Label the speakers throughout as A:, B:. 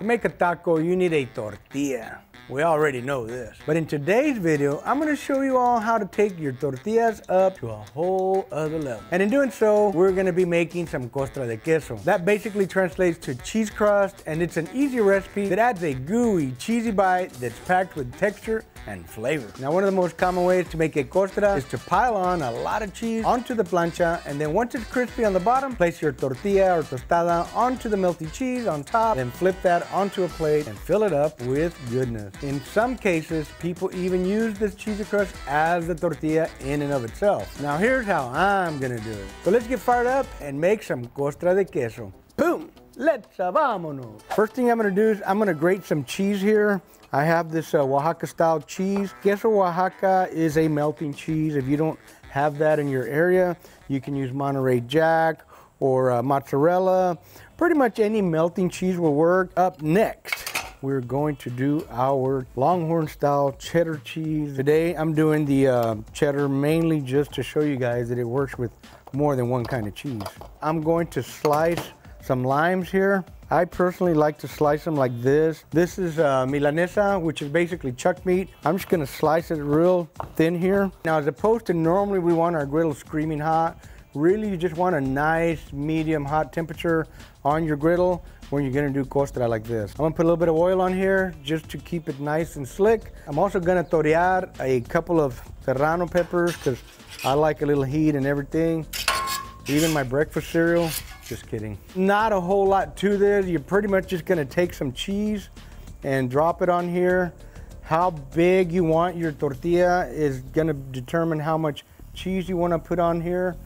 A: To make a taco, you need a tortilla. We already know this. But in today's video, I'm gonna show you all how to take your tortillas up to a whole other level. And in doing so, we're gonna be making some COSTRA de queso. That basically translates to cheese crust, and it's an easy recipe that adds a gooey, cheesy bite that's packed with texture and flavor. Now, one of the most common ways to make a COSTRA is to pile on a lot of cheese onto the plancha, and then once it's crispy on the bottom, place your tortilla or tostada onto the melty cheese on top, then flip that onto a plate and fill it up with goodness. In some cases, people even use this cheesy crust as the tortilla in and of itself. Now, here's how I'm gonna do it. So let's get fired up and make some COSTRA de queso. Boom! Let's vámonos! First thing I'm gonna do is I'm gonna grate some cheese here. I have this Oaxaca style cheese. Queso Oaxaca is a melting cheese. If you don't have that in your area, you can use Monterey Jack or mozzarella. Pretty much any melting cheese will work. Up next, we're going to do our Longhorn style cheddar cheese. Today I'm doing the cheddar mainly just to show you guys that it works with more than one kind of cheese. I'm going to slice some limes here. I personally like to slice them like this. This is milanesa, which is basically chuck meat. I'm just gonna slice it real thin here. Now, as opposed to normally we want our griddle screaming hot, really you just want a nice medium hot temperature on your griddle when you're gonna do COSTRA like this. I'm gonna put a little bit of oil on here just to keep it nice and slick. I'm also gonna torear a couple of serrano peppers because I like a little heat and everything. Even my breakfast cereal. Just kidding. Not a whole lot to this. You're pretty much just gonna take some cheese and drop it on here. How big you want your tortilla is gonna determine how much cheese you wanna put on here.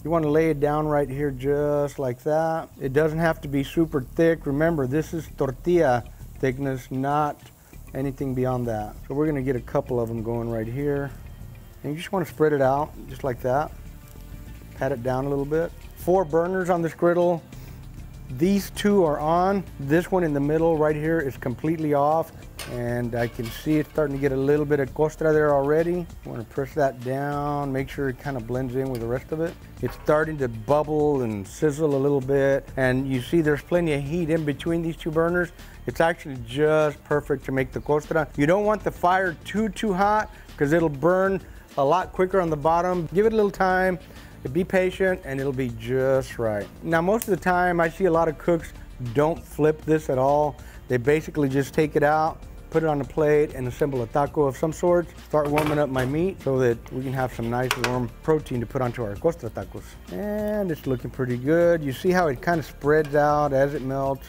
A: You wanna lay it down right here just like that. It doesn't have to be super thick. Remember, this is tortilla thickness, not anything beyond that. So we're gonna get a couple of them going right here. And you just wanna spread it out just like that. Pat it down a little bit. 4 burners on this griddle. These 2 are on. This one in the middle right here is completely off. And I can see it starting to get a little bit of COSTRA there already. I want to press that down, make sure it kind of blends in with the rest of it. It's starting to bubble and sizzle a little bit. And you see there's plenty of heat in between these 2 burners. It's actually just perfect to make the COSTRA. You don't want the fire too hot because it'll burn a lot quicker on the bottom. Give it a little time. Be patient and it'll be just right. Now, most of the time I see a lot of cooks don't flip this at all. They basically just take it out, put it on a plate and assemble a taco of some sort. Start warming up my meat so that we can have some nice warm protein to put onto our COSTRA tacos. And it's looking pretty good. You see how it kind of spreads out as it melts.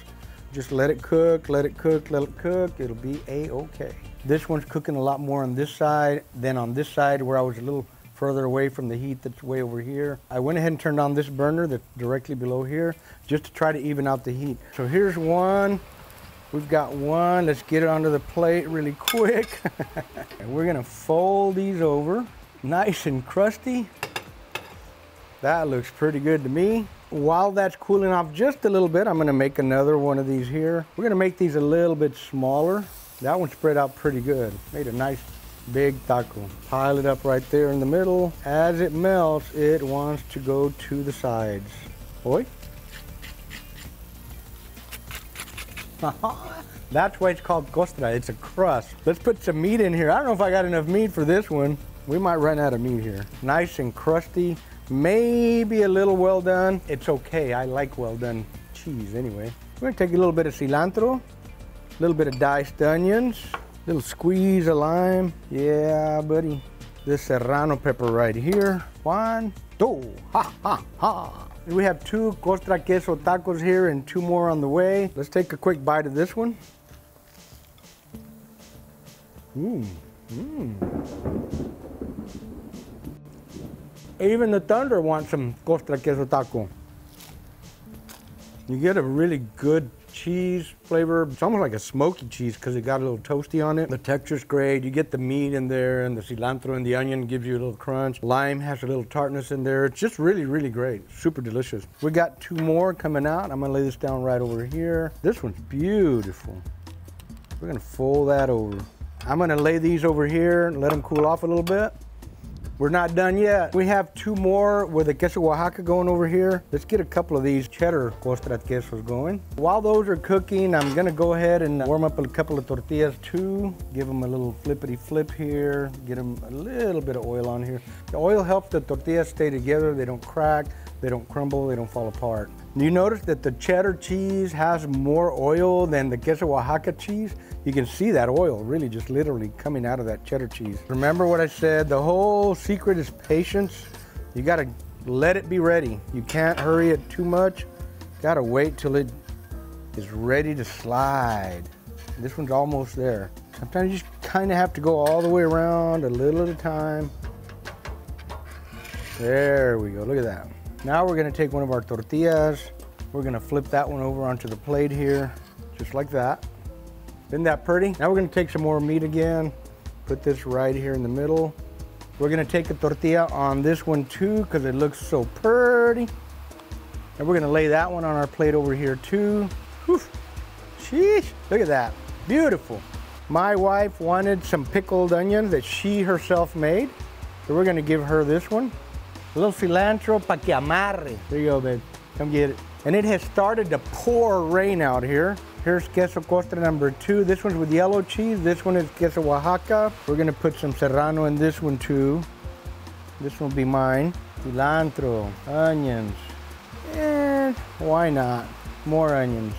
A: Just let it cook, let it cook, let it cook. It'll be a-okay. This one's cooking a lot more on this side than on this side where I was a little further away from the heat that's way over here. I went ahead and turned on this burner that's directly below here just to try to even out the heat. So here's one. We've got one. Let's get it onto the plate really quick. And we're gonna fold these over. Nice and crusty. That looks pretty good to me. While that's cooling off just a little bit, I'm gonna make another one of these here. We're gonna make these a little bit smaller. That one spread out pretty good. Made a nice big taco. Pile it up right there in the middle. As it melts, it wants to go to the sides. Oi. That's why it's called COSTRA. It's a crust. Let's put some meat in here. I don't know if I got enough meat for this one. We might run out of meat here. Nice and crusty. Maybe a little well done. It's okay. I like well done cheese anyway. We're gonna take a little bit of cilantro, a little bit of diced onions, little squeeze of lime. Yeah, buddy. This serrano pepper right here. 1, 2, ha, ha, ha. We have 2 COSTRA queso tacos here and 2 more on the way. Let's take a quick bite of this one. Even the thunder wants some COSTRA queso taco. You get a really good cheese flavor. It's almost like a smoky cheese because it got a little toasty on it. The texture's great. You get the meat in there and the cilantro and the onion gives you a little crunch. Lime has a little tartness in there. It's just really, really great. Super delicious. We got 2 more coming out. I'm gonna lay this down right over here. This one's beautiful. We're gonna fold that over. I'm gonna lay these over here and let them cool off a little bit. We're not done yet. We have 2 more with the queso Oaxaca going over here. Let's get a couple of these cheddar COSTRA de quesos going. While those are cooking, I'm gonna go ahead and warm up a couple of tortillas too. Give them a little flippity flip here. Get them a little bit of oil on here. The oil helps the tortillas stay together. They don't crack, they don't crumble, they don't fall apart. You notice that the cheddar cheese has more oil than the queso Oaxaca cheese. You can see that oil really just literally coming out of that cheddar cheese. Remember what I said, the whole secret is patience. You gotta let it be ready. You can't hurry it too much. Gotta wait till it is ready to slide. This one's almost there. Sometimes you just kind of have to go all the way around a little at a time. There we go, look at that. Now we're gonna take one of our tortillas. We're gonna flip that one over onto the plate here, just like that. Isn't that pretty? Now we're gonna take some more meat again, put this right here in the middle. We're gonna take a tortilla on this one too, because it looks so pretty. And we're gonna lay that one on our plate over here too. Whew. Sheesh, look at that, beautiful. My wife wanted some pickled onions that she herself made, so we're gonna give her this one. A little cilantro pa que amarre. There you go, babe. Come get it. And it has started to pour rain out here. Here's queso COSTRA number 2. This one's with yellow cheese. This one is queso Oaxaca. We're gonna put some serrano in this one too. This one will be mine. Cilantro, onions, and why not? More onions.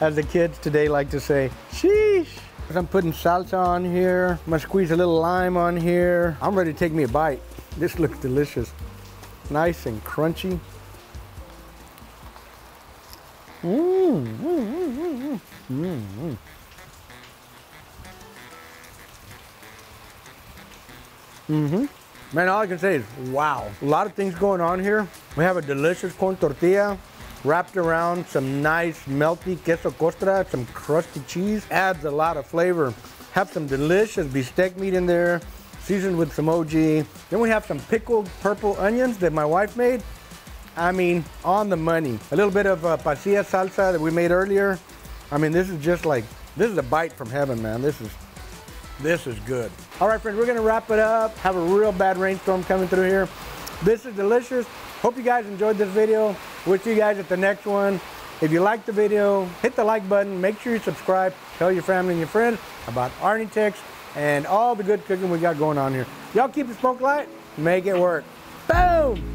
A: As the kids today like to say, sheesh. I'm putting salsa on here. I'm gonna squeeze a little lime on here. I'm ready to take me a bite. This looks delicious. Nice and crunchy. Man, all I can say is, wow. A lot of things going on here. We have a delicious corn tortilla wrapped around some nice melty queso COSTRA, some crusty cheese. Adds a lot of flavor. Have some delicious bistec meat in there, seasoned with some OG. Then we have some pickled purple onions that my wife made. I mean, on the money. A little bit of pasilla salsa that we made earlier. I mean, this is just like, this is a bite from heaven, man. This is good. All right, friends, we're gonna wrap it up. Have a real bad rainstorm coming through here. This is delicious. Hope you guys enjoyed this video. We'll see you guys at the next one. If you liked the video, hit the like button. Make sure you subscribe. Tell your family and your friends about Arnitex and all the good cooking we got going on here. Y'all keep the smoke light, make it work. Boom!